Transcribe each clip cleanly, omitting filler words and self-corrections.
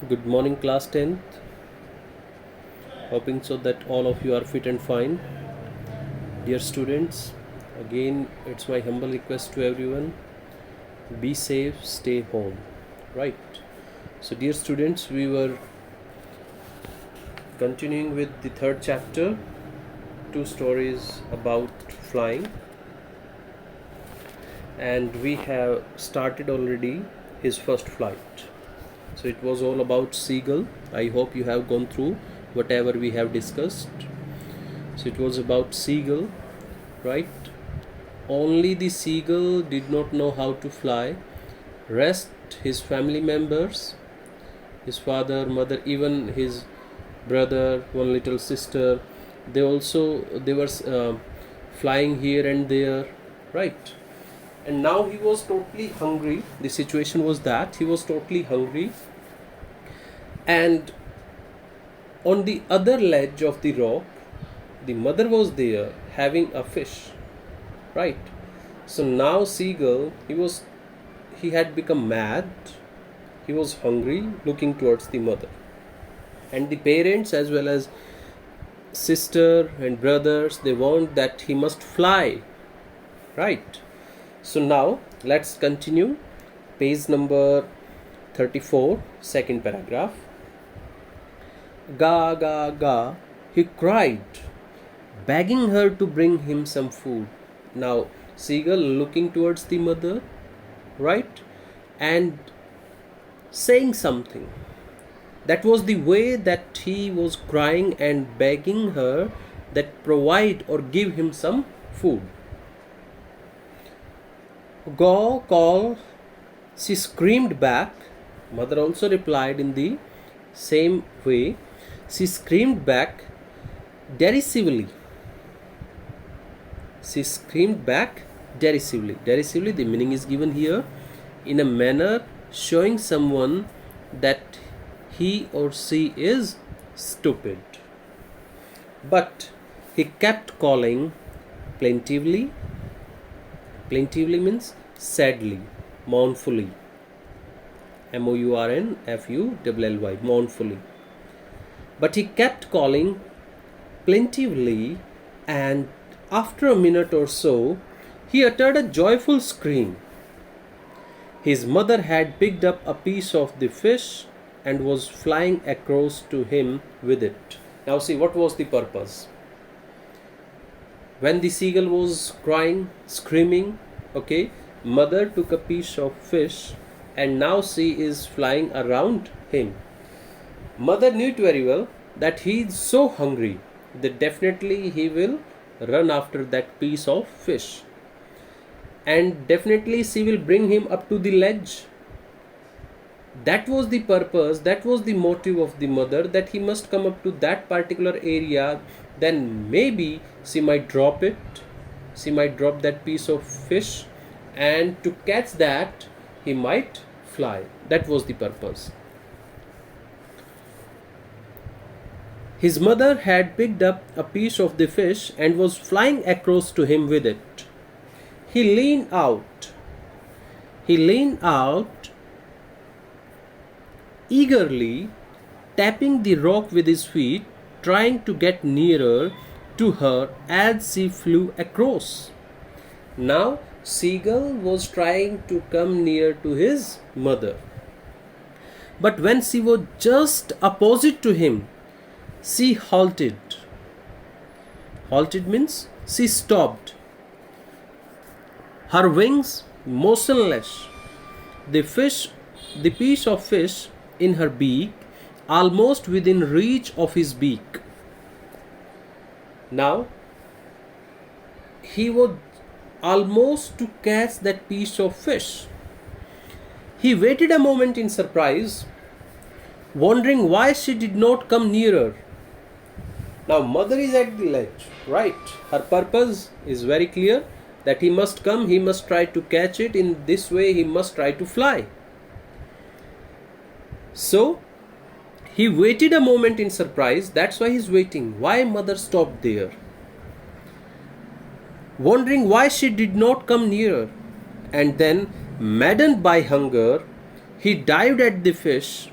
Good morning, class 10th. Hoping so that all of you are fit and fine. Dear students, again, it's my humble request to everyone, be safe, stay home. Right. So, dear students, we were continuing with the third chapter, two stories about flying, and we have started already his first flight. So it was all about seagull. I hope you have gone through whatever we have discussed. So it was about seagull, right? Only the seagull did not know how to fly. Rest, his family members, his father, mother, even his brother, one little sister, they were flying here and there, right? And now he was totally hungry. The situation was that he was totally hungry, and on the other ledge of the rock, the mother was there having a fish, right? So now seagull, he had become mad. He was hungry, looking towards the mother, and the parents as well as sister and brothers, they want that he must fly, right? So now let's continue. Page number 34, second paragraph. Ga ga ga, he cried, begging her to bring him some food. Now seagull looking towards the mother, right, and saying something. That was the way that he was crying and begging her that provide or give him some food. Go call, she screamed back. Mother also replied in the same way. She screamed back derisively. She screamed back derisively. Derisively, the meaning is given here in a manner showing someone that he or she is stupid. But he kept calling plaintively. Plaintively means sadly, mournfully. mournfully, mournfully. But he kept calling plaintively, and after a minute or so, he uttered a joyful scream. His mother had picked up a piece of the fish and was flying across to him with it. Now see, what was the purpose? When the seagull was crying, screaming, okay, mother took a piece of fish and now she is flying around him. Mother knew it very well that he is so hungry that definitely he will run after that piece of fish, and definitely she will bring him up to the ledge. That was the purpose, that was the motive of the mother, that he must come up to that particular area. Then maybe she might drop it, she might drop that piece of fish, and to catch that he might fly. That was the purpose. His mother had picked up a piece of the fish and was flying across to him with it. He leaned out. He leaned out eagerly, tapping the rock with his feet, trying to get nearer to her as she flew across. Now, seagull was trying to come near to his mother. But when she was just opposite to him, she halted. Halted means she stopped. Her wings motionless. The piece of fish in her beak, almost within reach of his beak. Now, he was almost to catch that piece of fish. He waited a moment in surprise, wondering why she did not come nearer. Now, mother is at the ledge, right? Her purpose is very clear, that he must come, he must try to catch it. In this way, he must try to fly. So, he waited a moment in surprise. That's why he's waiting. Why mother stopped there? Wondering why she did not come nearer. And then, maddened by hunger, he dived at the fish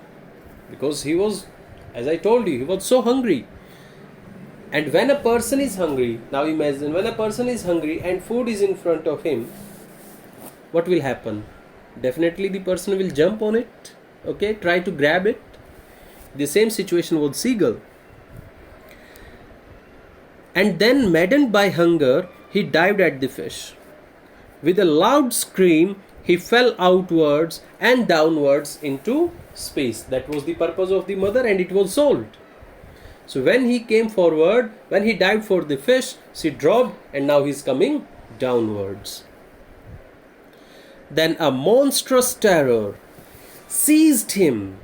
because he was, as I told you, he was so hungry. And when a person is hungry, now imagine when a person is hungry and food is in front of him, what will happen? Definitely the person will jump on it, okay, try to grab it. The same situation with seagull. And then, maddened by hunger, he dived at the fish. With a loud scream, he fell outwards and downwards into space. That was the purpose of the mother, and it was solved. So when he came forward, when he dived for the fish, she dropped, and now he is coming downwards. Then a monstrous terror seized him,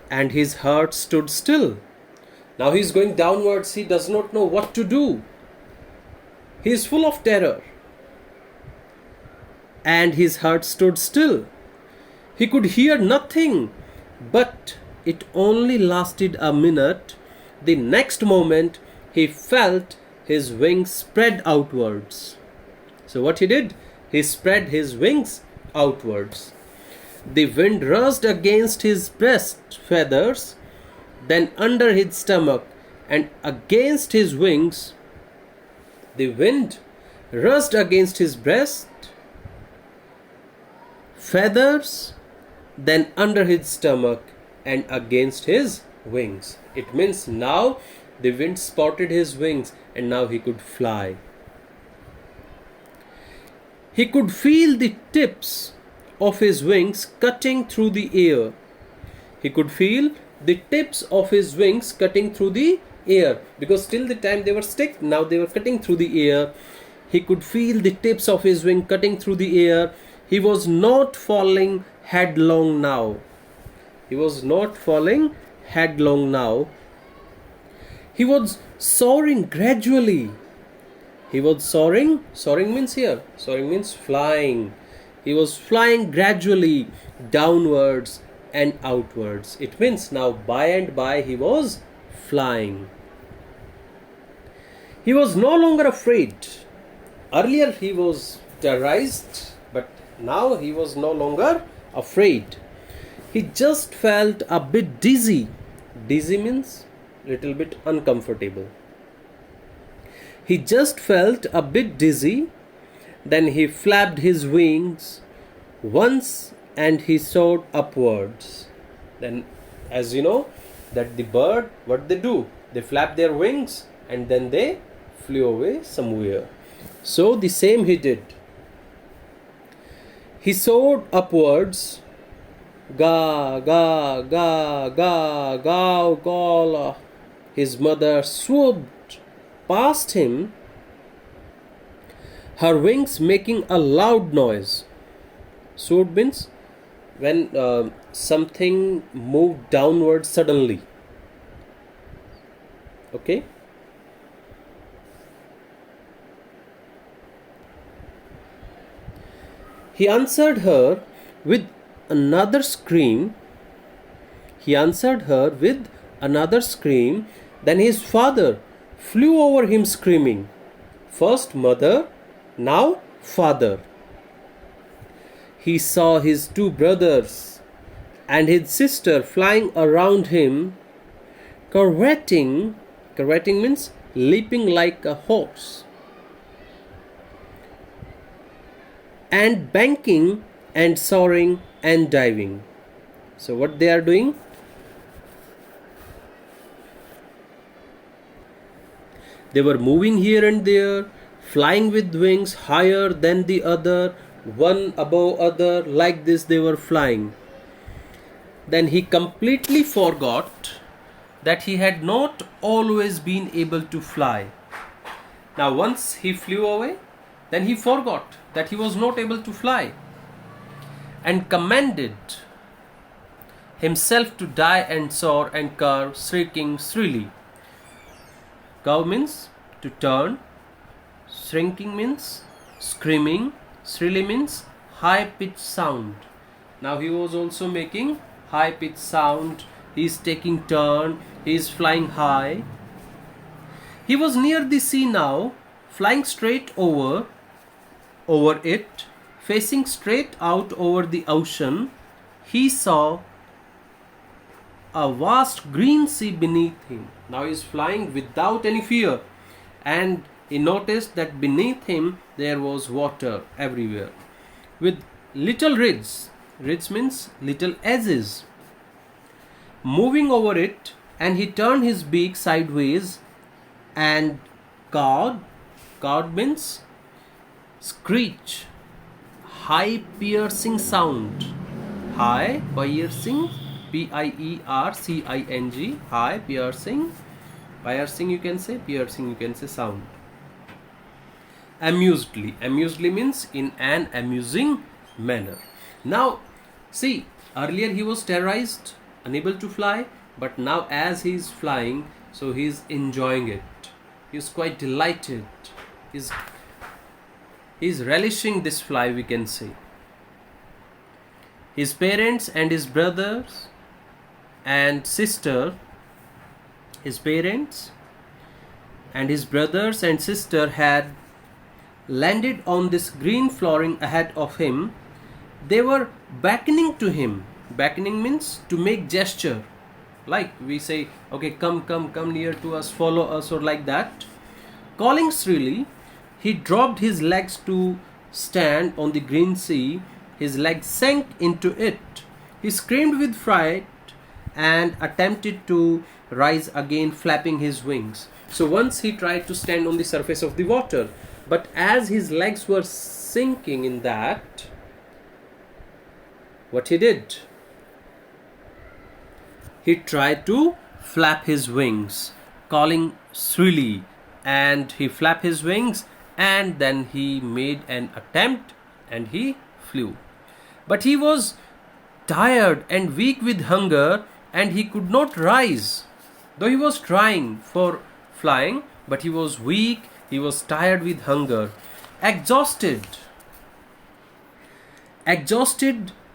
and his heart stood still. Now he is going downwards, he does not know what to do. He is full of terror. And his heart stood still. He could hear nothing, but it only lasted a minute. The next moment, he felt his wings spread outwards. So what he did? He spread his wings outwards. The wind rushed against his breast feathers, then under his stomach and against his wings. The wind rushed against his breast feathers, then under his stomach and against his wings. It means now the wind spotted his wings and now he could fly. He could feel the tips of his wings cutting through the air. He could feel the tips of his wings cutting through the air, because till the time they were stick, now they were cutting through the air. He could feel the tips of his wing cutting through the air. He was not falling headlong now. He was not falling headlong now. He was soaring gradually. He was soaring. Soaring means here. Soaring means flying. He was flying gradually downwards and outwards. It means now by and by he was flying. He was no longer afraid. Earlier he was terrorized, but now he was no longer afraid. He just felt a bit dizzy. Dizzy means little bit uncomfortable. He just felt a bit dizzy. Then he flapped his wings once and he soared upwards. Then, as you know, that the bird, what they do? They flap their wings and then they flew away somewhere. So the same he did. He soared upwards. Ga, ga, ga, ga, ga, ga. His mother swooped past him, her wings making a loud noise. Swoop means when something moved downward suddenly. Okay. He answered her with another scream. He answered her with another scream. Then his father flew over him screaming. First mother, now father. He saw his two brothers and his sister flying around him, curveting. Curveting means leaping like a horse, and banking and soaring and diving. So what they are doing? They were moving here and there, flying with wings higher than the other, one above other, like this they were flying. Then he completely forgot that he had not always been able to fly. Now once he flew away, then he forgot that he was not able to fly and commanded himself to die and soar and curve, shrieking shrilly. Cow means to turn, shrinking means screaming, shrilly means high-pitched sound. Now he was also making high-pitched sound. He is taking turn, he is flying high. He was near the sea now, flying straight over it, facing straight out over the ocean. He saw a vast green sea beneath him. Now he is flying without any fear, and he noticed that beneath him there was water everywhere, with little ridges. Ridge means little edges moving over it, and he turned his beak sideways and cawed means screech, high piercing sound, high piercing, piercing, high piercing, you can say, piercing you can say, sound. Amusedly means in an amusing manner. Now see, earlier he was terrorized, unable to fly, but now as he is flying, so he is enjoying it. He is quite delighted. He is relishing this fly, we can say. His parents and his brothers and sister, had landed on this green flooring ahead of him. They were beckoning to him. Beckoning means to make gesture, like we say, okay, come near to us, follow us, or like that. Calling shrilly, he dropped his legs to stand on the green sea. His legs sank into it. He screamed with fright and attempted to rise again, flapping his wings. So once he tried to stand on the surface of the water, but as his legs were sinking in that, what he did? He tried to flap his wings, calling shrilly, and he flapped his wings, and then he made an attempt and he flew. But he was tired and weak with hunger, and he could not rise. Though he was trying for flying, but he was weak, he was tired with hunger. Exhausted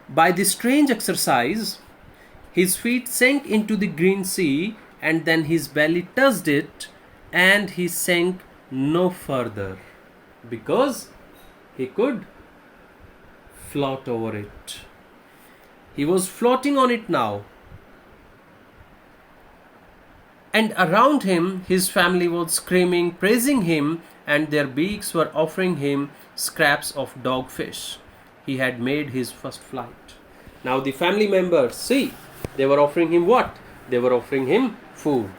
by this strange exercise, his feet sank into the green sea, and then his belly touched it, and he sank no further because he could float over it. He was floating on it now. And around him, his family was screaming, praising him, and their beaks were offering him scraps of dogfish. He had made his first flight. Now the family members, see, they were offering him what? They were offering him food.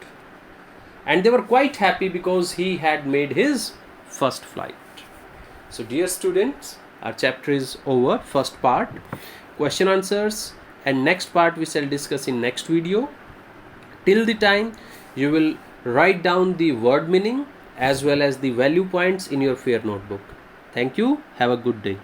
And they were quite happy because he had made his first flight. So dear students, our chapter is over, first part. Question answers and next part we shall discuss in next video. Till the time, you will write down the word meaning as well as the value points in your fair notebook. Thank you. Have a good day.